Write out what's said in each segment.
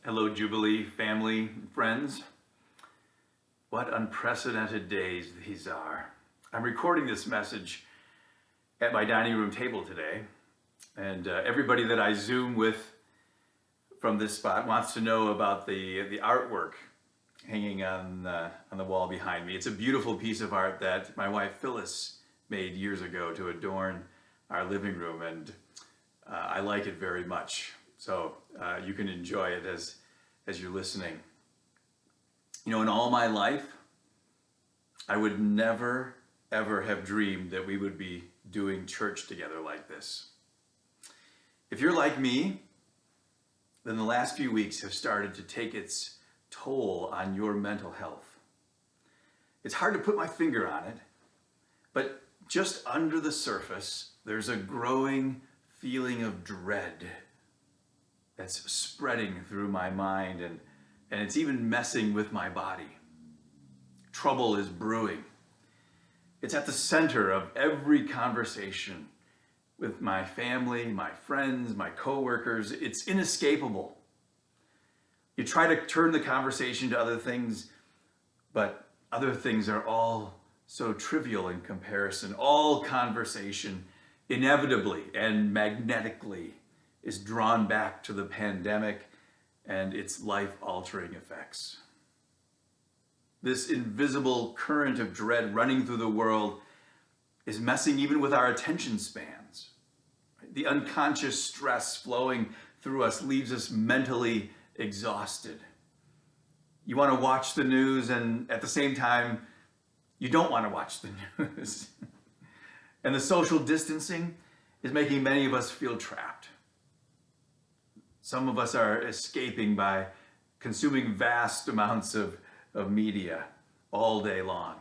Hello, Jubilee family and friends. What unprecedented days these are. I'm recording this message at my dining room table today, and everybody that I Zoom with from this spot wants to know about the artwork hanging on the wall behind me. It's a beautiful piece of art that my wife Phyllis made years ago to adorn our living room, and I like it very much. So you can enjoy it as you're listening. You know, in all my life, I would never, ever have dreamed that we would be doing church together like this. If you're like me, then the last few weeks have started to take its toll on your mental health. It's hard to put my finger on it, but just under the surface, there's a growing feeling of dread that's spreading through my mind, and it's even messing with my body. Trouble is brewing. It's at the center of every conversation with my family, my friends, my coworkers. It's inescapable. You try to turn the conversation to other things, but other things are all so trivial in comparison. All conversation inevitably and magnetically is drawn back to the pandemic and its life-altering effects. This invisible current of dread running through the world is messing even with our attention spans. The unconscious stress flowing through us leaves us mentally exhausted. You want to watch the news, and at the same time, you don't want to watch the news. And the social distancing is making many of us feel trapped. Some of us are escaping by consuming vast amounts of media all day long.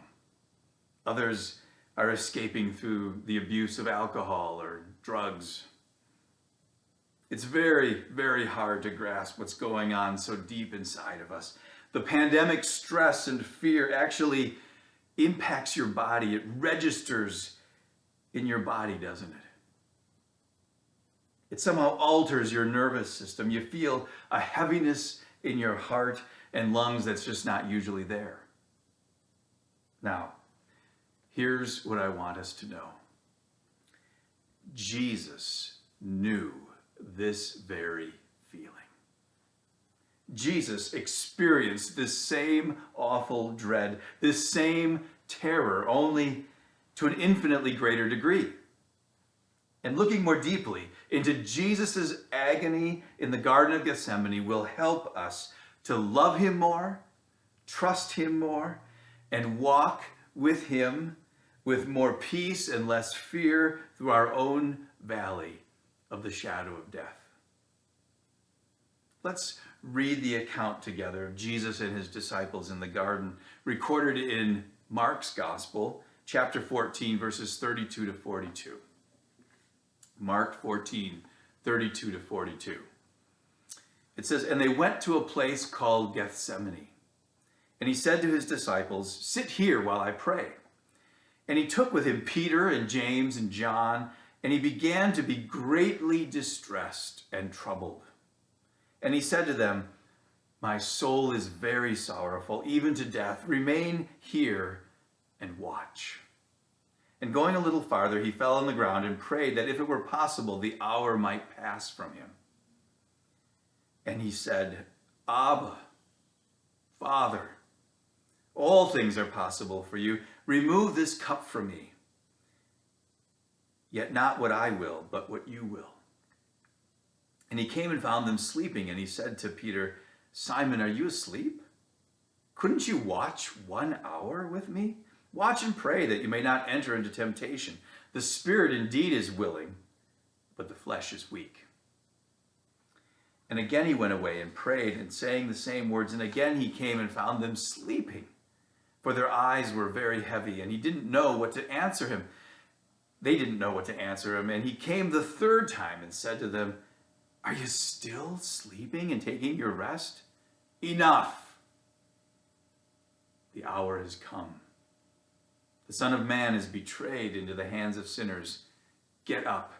Others are escaping through the abuse of alcohol or drugs. It's very, very hard to grasp what's going on so deep inside of us. The pandemic stress and fear actually impacts your body. It registers in your body, doesn't it? It somehow alters your nervous system. You feel a heaviness in your heart and lungs that's just not usually there. Now, here's what I want us to know. Jesus knew this very feeling. Jesus experienced this same awful dread, this same terror, only to an infinitely greater degree. And looking more deeply into Jesus' agony in the Garden of Gethsemane will help us to love him more, trust him more, and walk with him with more peace and less fear through our own valley of the shadow of death. Let's read the account together of Jesus and his disciples in the garden, recorded in Mark's Gospel, chapter 14, verses 32 to 42. Mark 14, 32 to 42. It says, "And they went to a place called Gethsemane. And he said to his disciples, 'Sit here while I pray.' And he took with him Peter and James and John, and he began to be greatly distressed and troubled. And he said to them, 'My soul is very sorrowful, even to death. Remain here and watch.' And going a little farther, he fell on the ground and prayed that if it were possible, the hour might pass from him. And he said, 'Abba, Father, all things are possible for you. Remove this cup from me. Yet not what I will, but what you will.' And he came and found them sleeping, and he said to Peter, 'Simon, are you asleep? Couldn't you watch 1 hour with me? Watch and pray that you may not enter into temptation. The spirit indeed is willing, but the flesh is weak.' And again he went away and prayed and saying the same words. And again he came and found them sleeping, for their eyes were very heavy, and he didn't know what to answer him. They didn't know what to answer him. And he came the third time and said to them, 'Are you still sleeping and taking your rest? Enough! The hour has come. The Son of Man is betrayed into the hands of sinners. Get up.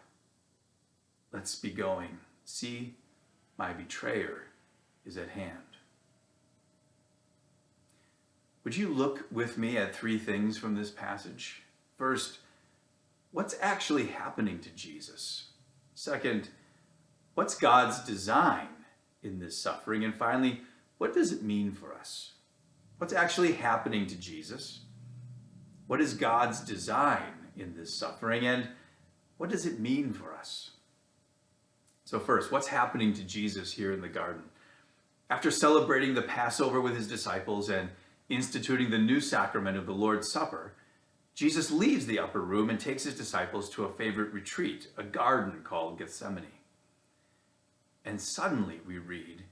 Let's be going. See, my betrayer is at hand. Would you look with me at three things from this passage? First, what's actually happening to Jesus? Second, what's God's design in this suffering? And finally, what does it mean for us? What's actually happening to Jesus? What is God's design in this suffering? And what does it mean for us? So first, what's happening to Jesus here in the garden? After celebrating the Passover with his disciples and instituting the new sacrament of the Lord's Supper, Jesus leaves the upper room and takes his disciples to a favorite retreat, a garden called Gethsemane. And suddenly we read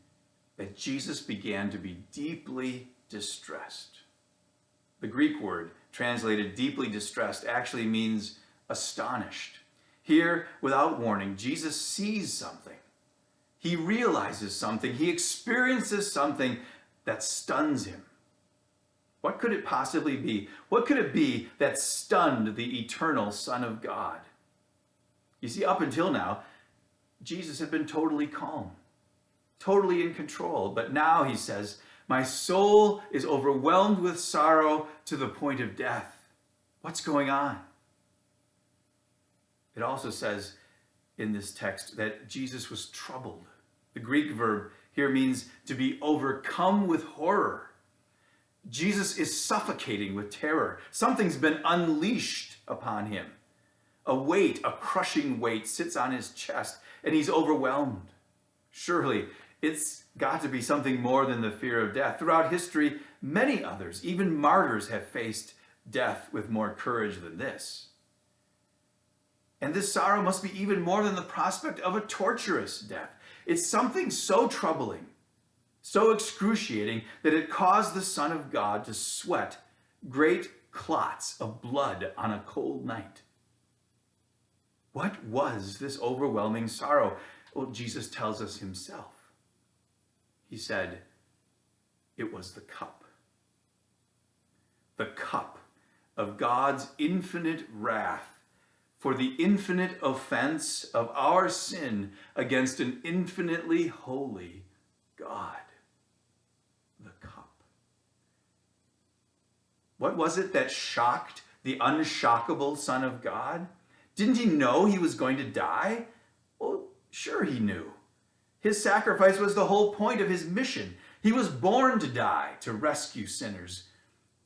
that Jesus began to be deeply distressed. The Greek word translated deeply distressed actually means astonished. Here, without warning, Jesus sees something. He realizes something. He experiences something that stuns him. What could it possibly be? What could it be that stunned the eternal Son of God? You see, up until now, Jesus had been totally calm, totally in control. But now he says, my soul is overwhelmed with sorrow to the point of death. What's going on? It also says in this text that Jesus was troubled. The Greek verb here means to be overcome with horror. Jesus is suffocating with terror. Something's been unleashed upon him. A weight, a crushing weight, sits on his chest, and he's overwhelmed. Surely, it's got to be something more than the fear of death. Throughout history, many others, even martyrs, have faced death with more courage than this. And this sorrow must be even more than the prospect of a torturous death. It's something so troubling, so excruciating, that it caused the Son of God to sweat great clots of blood on a cold night. What was this overwhelming sorrow? Well, Jesus tells us himself. He said, it was the cup. The cup of God's infinite wrath for the infinite offense of our sin against an infinitely holy God. The cup. What was it that shocked the unshockable Son of God? Didn't he know he was going to die? Well, sure he knew. His sacrifice was the whole point of his mission. He was born to die, to rescue sinners.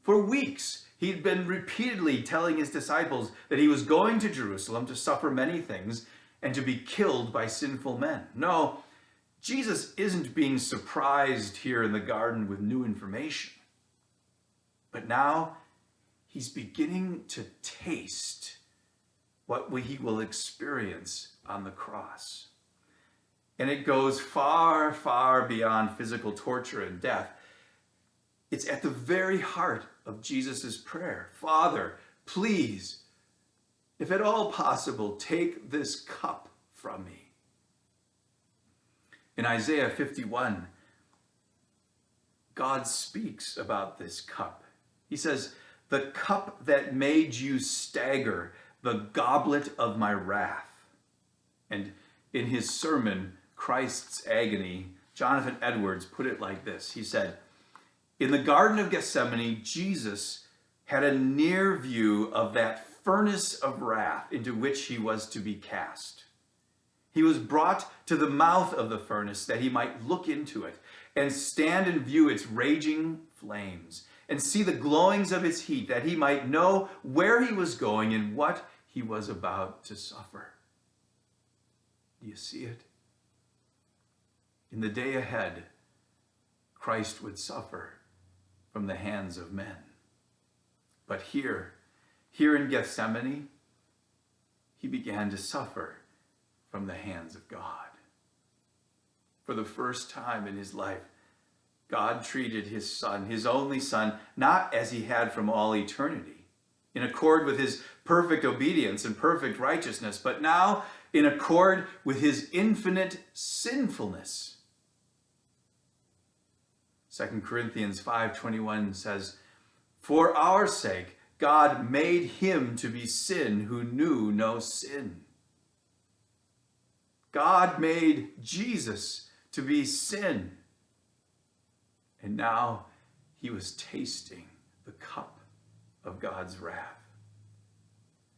For weeks, he'd been repeatedly telling his disciples that he was going to Jerusalem to suffer many things and to be killed by sinful men. No, Jesus isn't being surprised here in the garden with new information. But now he's beginning to taste what he will experience on the cross. And it goes far, far beyond physical torture and death. It's at the very heart of Jesus' prayer. Father, please, if at all possible, take this cup from me. In Isaiah 51, God speaks about this cup. He says, the cup that made you stagger, the goblet of my wrath. And in his sermon, Christ's Agony, Jonathan Edwards put it like this. He said, in the Garden of Gethsemane, Jesus had a near view of that furnace of wrath into which he was to be cast. He was brought to the mouth of the furnace that he might look into it and stand and view its raging flames and see the glowings of its heat, that he might know where he was going and what he was about to suffer. Do you see it? In the day ahead, Christ would suffer from the hands of men. But here in Gethsemane, he began to suffer from the hands of God. For the first time in his life, God treated his son, his only son, not as he had from all eternity, in accord with his perfect obedience and perfect righteousness, but now in accord with his infinite sinfulness. 2 Corinthians 5:21 says, for our sake, God made him to be sin who knew no sin. God made Jesus to be sin And now he was tasting the cup of God's wrath.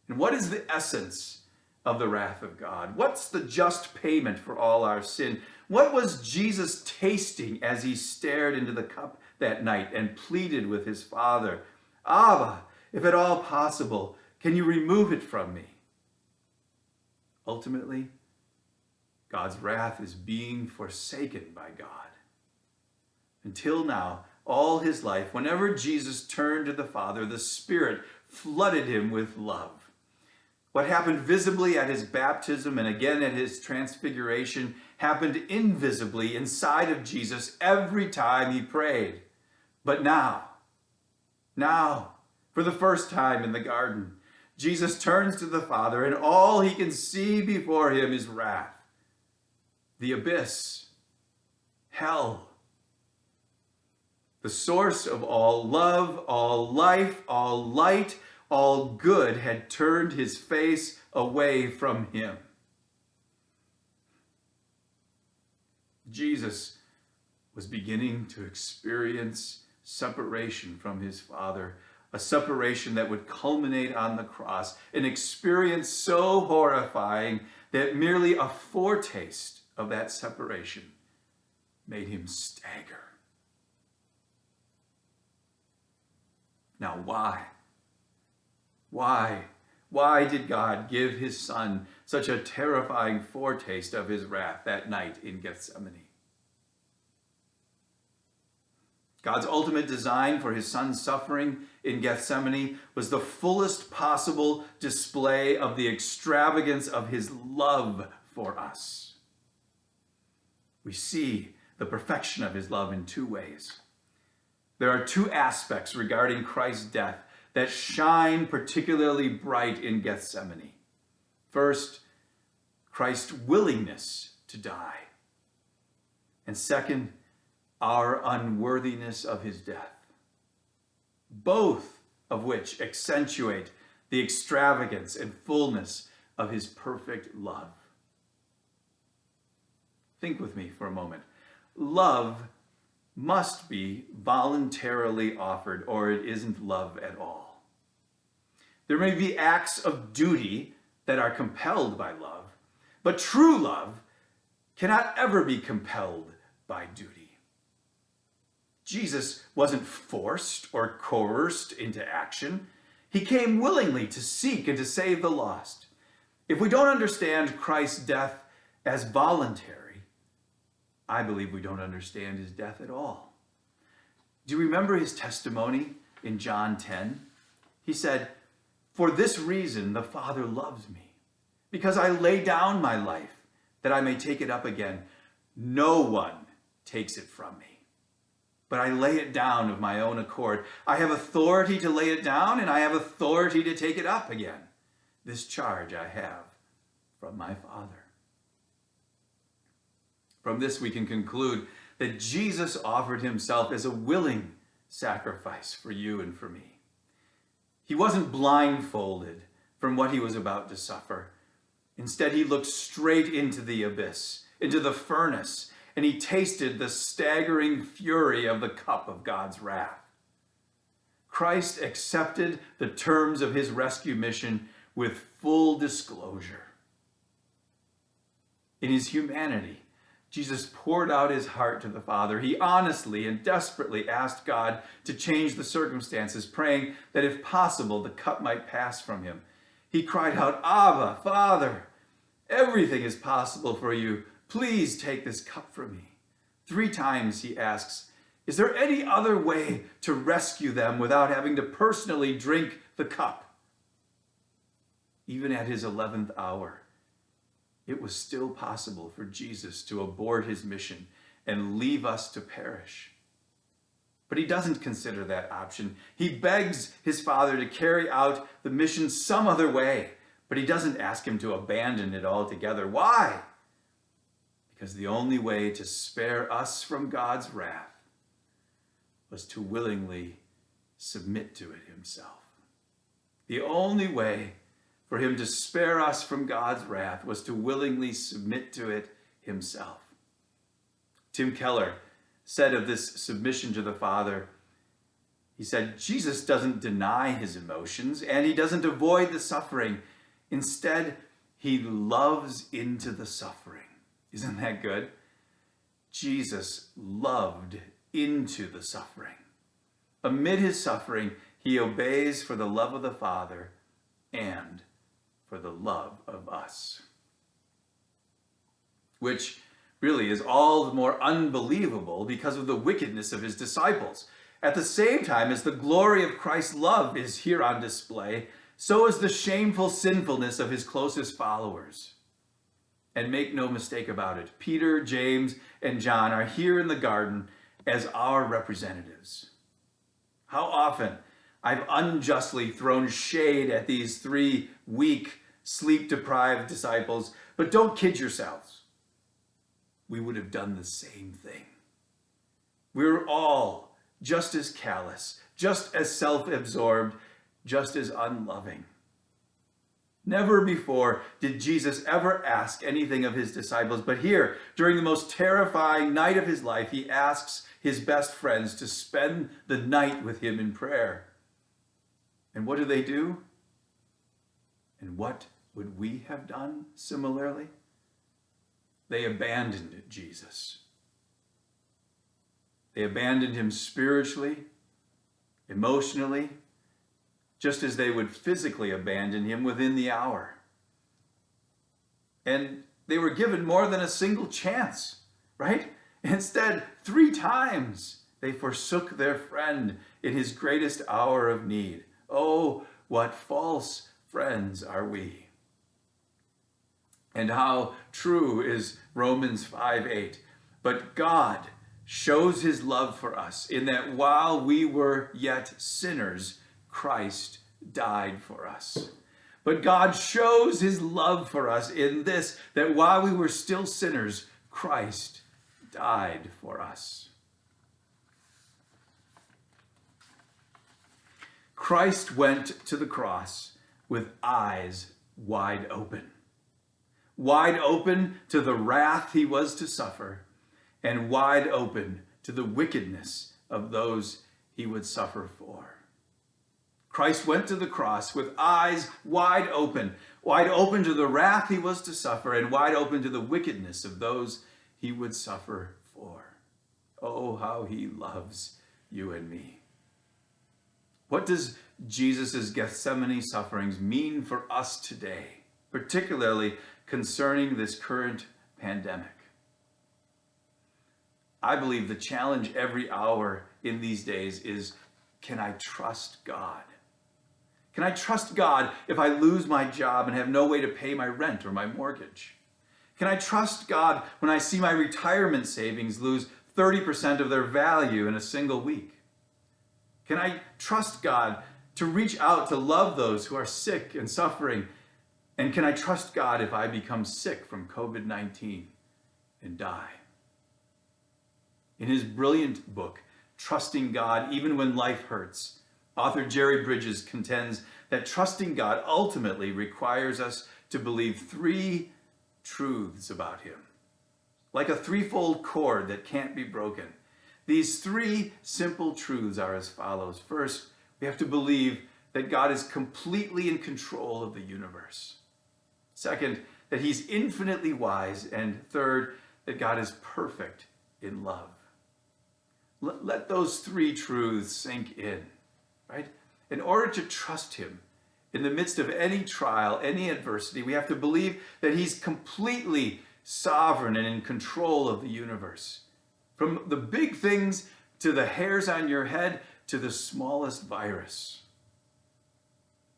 And what is the essence of the wrath of God? What's the just payment for all our sin? What was Jesus tasting as he stared into the cup that night and pleaded with his Father, Abba, if at all possible, can you remove it from me? Ultimately, God's wrath is being forsaken by God. Until now, all his life, whenever Jesus turned to the Father, the Spirit flooded him with love. What happened visibly at his baptism and again at his transfiguration happened invisibly inside of Jesus every time he prayed. But now, for the first time in the garden, Jesus turns to the Father and all he can see before him is wrath, the abyss, hell. The source of all love, all life, all light, all good had turned his face away from him. Jesus was beginning to experience separation from his Father, a separation that would culminate on the cross, an experience so horrifying that merely a foretaste of that separation made him stagger. Now, why? Why did God give his Son such a terrifying foretaste of his wrath that night in Gethsemane? God's ultimate design for his Son's suffering in Gethsemane was the fullest possible display of the extravagance of his love for us. We see the perfection of his love in two ways. There are two aspects regarding Christ's death that shine particularly bright in Gethsemane. First, Christ's willingness to die. And second, our unworthiness of his death. Both of which accentuate the extravagance and fullness of his perfect love. Think with me for a moment. Love must be voluntarily offered, or it isn't love at all. There may be acts of duty that are compelled by love, but true love cannot ever be compelled by duty. Jesus wasn't forced or coerced into action. He came willingly to seek and to save the lost. If we don't understand Christ's death as voluntary, I believe we don't understand his death at all. Do you remember his testimony in John 10? He said, "For this reason the Father loves me, because I lay down my life that I may take it up again. No one takes it from me, but I lay it down of my own accord. I have authority to lay it down, and I have authority to take it up again. This charge I have from my Father." From this we can conclude that Jesus offered himself as a willing sacrifice for you and for me. He wasn't blindfolded from what he was about to suffer. Instead, he looked straight into the abyss, into the furnace, and he tasted the staggering fury of the cup of God's wrath. Christ accepted the terms of his rescue mission with full disclosure. In his humanity, Jesus poured out his heart to the Father. He honestly and desperately asked God to change the circumstances, praying that if possible, the cup might pass from him. He cried out, "Abba, Father, everything is possible for you. Please take this cup from me." 3 times he asks, "Is there any other way to rescue them without having to personally drink the cup?" Even at his 11th hour, it was still possible for Jesus to abort his mission and leave us to perish. But he doesn't consider that option. He begs his Father to carry out the mission some other way, but he doesn't ask him to abandon it altogether. Why? Because the only way to spare us from God's wrath was to willingly submit to it himself. The only way for him to spare us from God's wrath was to willingly submit to it himself. Tim Keller said of this submission to the Father, he said, Jesus doesn't deny his emotions and he doesn't avoid the suffering. Instead, he loves into the suffering. Isn't that good? Jesus loved into the suffering. Amid his suffering, he obeys for the love of the Father and for the love of us. Which really is all the more unbelievable because of the wickedness of his disciples. At the same time as the glory of Christ's love is here on display, so is the shameful sinfulness of his closest followers. And make no mistake about it, Peter, James, and John are here in the garden as our representatives. How often I've unjustly thrown shade at these three weak, sleep-deprived disciples, but don't kid yourselves. We would have done the same thing. We're all just as callous, just as self-absorbed, just as unloving. Never before did Jesus ever ask anything of his disciples, but here, during the most terrifying night of his life, he asks his best friends to spend the night with him in prayer. And what do? And what would we have done similarly? They abandoned Jesus. They abandoned him spiritually, emotionally, just as they would physically abandon him within the hour. And they were given more than a single chance, right? Instead, 3 times they forsook their friend in his greatest hour of need. Oh, what false friends are we. And how true is Romans 5:8. But God shows his love for us in that while we were yet sinners, Christ died for us. But God shows his love for us in this, that while we were still sinners, Christ died for us. Christ went to the cross with eyes wide open. Wide open to the wrath he was to suffer, and wide open to the wickedness of those he would suffer for. Christ went to the cross with eyes wide open to the wrath he was to suffer, and wide open to the wickedness of those he would suffer for. Oh, how he loves you and me. What does Jesus' Gethsemane sufferings mean for us today, particularly concerning this current pandemic? I believe the challenge every hour in these days is, can I trust God? Can I trust God if I lose my job and have no way to pay my rent or my mortgage? Can I trust God when I see my retirement savings lose 30% of their value in a single week? Can I trust God to reach out to love those who are sick and suffering? And can I trust God if I become sick from COVID-19 and die? In his brilliant book, Trusting God Even When Life Hurts, author Jerry Bridges contends that trusting God ultimately requires us to believe 3 truths about him, like a threefold cord that can't be broken. These 3 simple truths are as follows. First, we have to believe that God is completely in control of the universe. Second, that he's infinitely wise. And third, that God is perfect in love. Let those 3 truths sink in, right? In order to trust him in the midst of any trial, any adversity, we have to believe that he's completely sovereign and in control of the universe. From the big things to the hairs on your head to the smallest virus.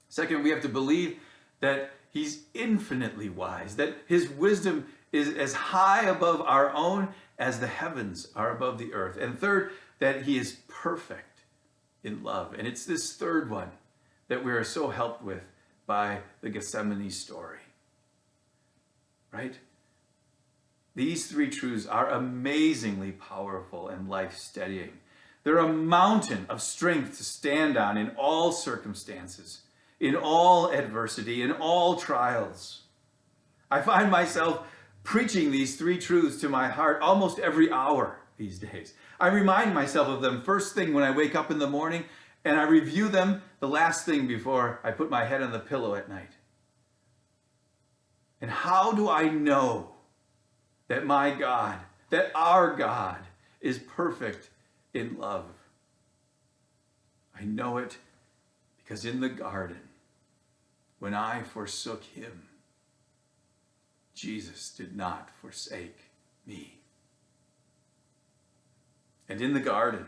Second, we have to believe that he's infinitely wise, that his wisdom is as high above our own as the heavens are above the earth. And third, that he is perfect in love. And it's this third one that we are so helped with by the Gethsemane story, right? These 3 truths are amazingly powerful and life-steadying. They're a mountain of strength to stand on in all circumstances, in all adversity, in all trials. I find myself preaching these 3 truths to my heart almost every hour these days. I remind myself of them first thing when I wake up in the morning, and I review them the last thing before I put my head on the pillow at night. And how do I know that my God, that our God, is perfect in love? I know it because in the garden, when I forsook him, Jesus did not forsake me. And in the garden,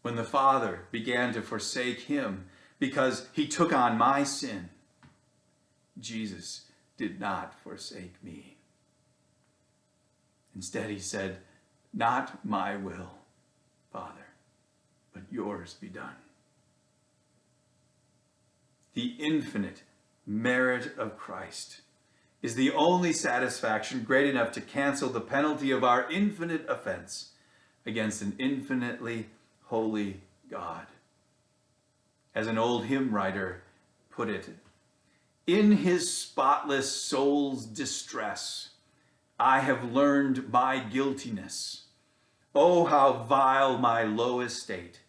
when the Father began to forsake him because he took on my sin, Jesus did not forsake me. Instead, he said, "Not my will, Father, but yours be done." The infinite merit of Christ is the only satisfaction great enough to cancel the penalty of our infinite offense against an infinitely holy God. As an old hymn writer put it, "In his spotless soul's distress, I have learned my guiltiness. Oh, how vile my low estate,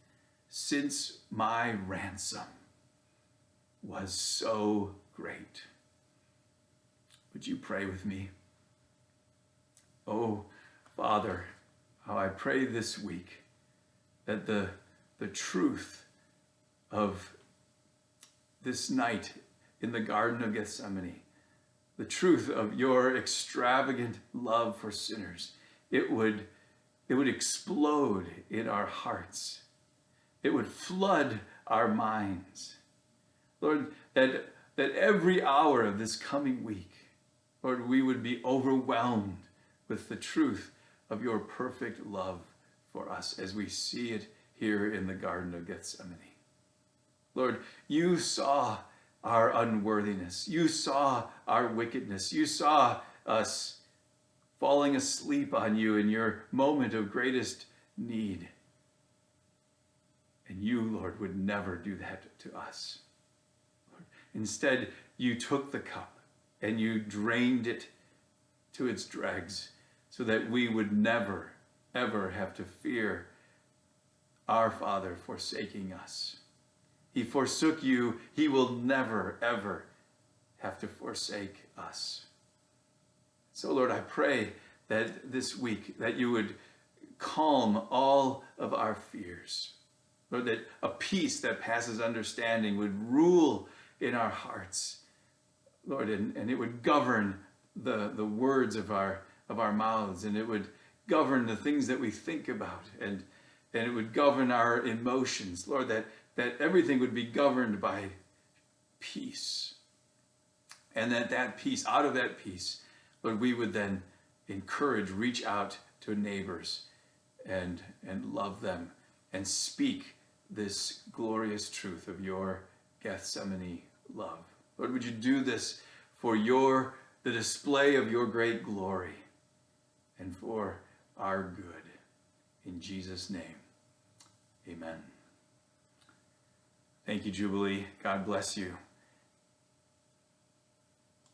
since my ransom was so great." Would you pray with me? Oh, Father, how I pray this week that the truth of this night in the Garden of Gethsemane, the truth of your extravagant love for sinners, it would explode in our hearts. It would flood our minds. Lord, that every hour of this coming week, Lord, we would be overwhelmed with the truth of your perfect love for us as we see it here in the Garden of Gethsemane. Lord, you saw our unworthiness. You saw our wickedness. You saw us falling asleep on you in your moment of greatest need. And you, Lord, would never do that to us. Lord, instead, you took the cup and you drained it to its dregs so that we would never, ever have to fear our Father forsaking us. He forsook you. He will never, ever have to forsake us. So, Lord, I pray that this week that you would calm all of our fears. Lord, that a peace that passes understanding would rule in our hearts. Lord, and it would govern the words of our mouths, and it would govern the things that we think about, and it would govern our emotions. Lord, that everything would be governed by peace. And that peace, out of that peace, Lord, we would then reach out to neighbors and love them and speak this glorious truth of your Gethsemane love. Lord, would you do this for the display of your great glory and for our good. In Jesus' name, amen. Thank you, Jubilee. God bless you.